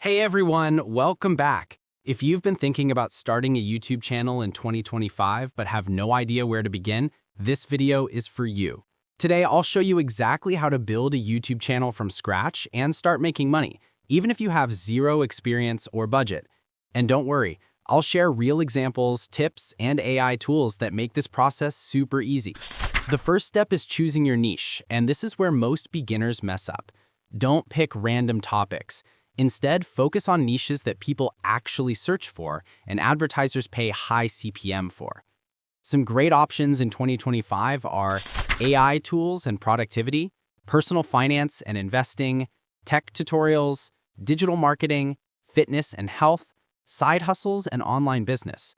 Hey everyone, welcome back. If you've been thinking about starting a YouTube channel in 2025 but have no idea where to begin, this video is for you. Today, I'll show you exactly how to build a YouTube channel from scratch and start making money, even if you have zero experience or budget. And don't worry, I'll share real examples, tips, and AI tools that make this process super easy. The first step is choosing your niche, and this is where most beginners mess up. Don't pick random topics. Instead, focus on niches that people actually search for and advertisers pay high CPM for. Some great options in 2025 are AI tools and productivity, personal finance and investing, tech tutorials, digital marketing, fitness and health, side hustles, and online business.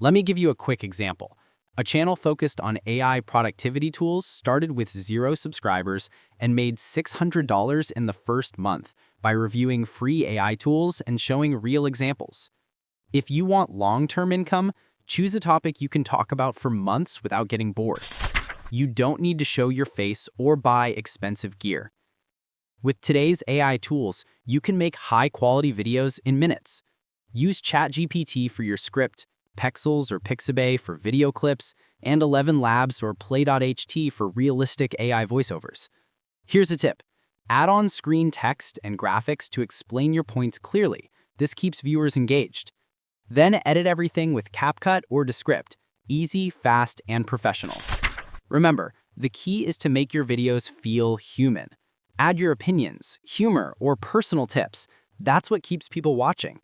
Let me give you a quick example. A channel focused on AI productivity tools started with 0 subscribers and made $600 in the first month by reviewing free AI tools and showing real examples. If you want long-term income, choose a topic you can talk about for months without getting bored. You don't need to show your face or buy expensive gear. With today's AI tools, you can make high-quality videos in minutes. Use ChatGPT for your script, Pexels or Pixabay for video clips, and 11 Labs or Play.ht for realistic AI voiceovers. Here's a tip. Add on screen text and graphics to explain your points clearly. This keeps viewers engaged. Then edit everything with CapCut or Descript. Easy, fast, and professional. Remember, the key is to make your videos feel human. Add your opinions, humor, or personal tips. That's what keeps people watching.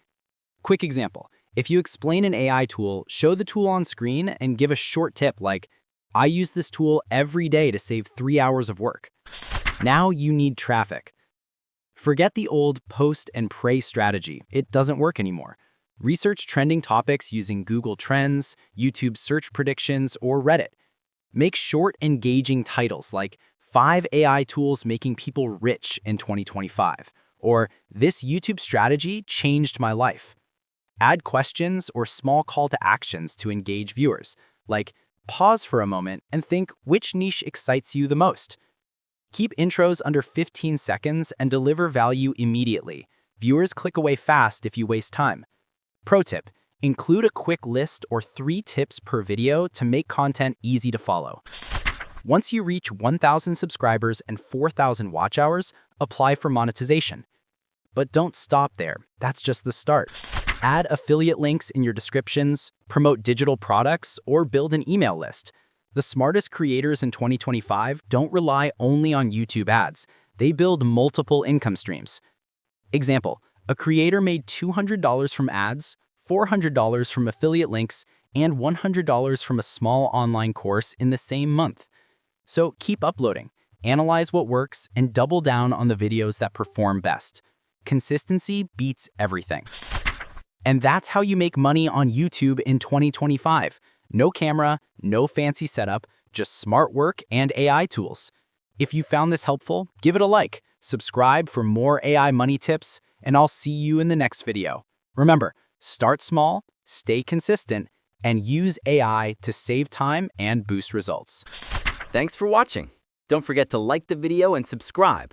Quick example. If you explain an AI tool, show the tool on screen and give a short tip like, I use this tool every day to save 3 hours of work. Now you need traffic. Forget the old post and pray strategy. It doesn't work anymore. Research trending topics using Google Trends, YouTube search predictions, or Reddit. Make short, engaging titles like 5 AI tools making people rich in 2025, or this YouTube strategy changed my life. Add questions or small call to actions to engage viewers, like pause for a moment and think which niche excites you the most. Keep intros under 15 seconds and deliver value immediately. Viewers click away fast if you waste time. Pro tip, include a quick list or 3 tips per video to make content easy to follow. Once you reach 1,000 subscribers and 4,000 watch hours, apply for monetization. But don't stop there, that's just the start. Add affiliate links in your descriptions, promote digital products, or build an email list. The smartest creators in 2025 don't rely only on YouTube ads. They build multiple income streams. Example, a creator made $200 from ads, $400 from affiliate links, and $100 from a small online course in the same month. So keep uploading, analyze what works, and double down on the videos that perform best. Consistency beats everything. And that's how you make money on YouTube in 2025. No camera, no fancy setup, just smart work and AI tools. If you found this helpful, give it a like, subscribe for more AI money tips, and I'll see you in the next video. Remember, start small, stay consistent, and use AI to save time and boost results. Thanks for watching. Don't forget to like the video and subscribe.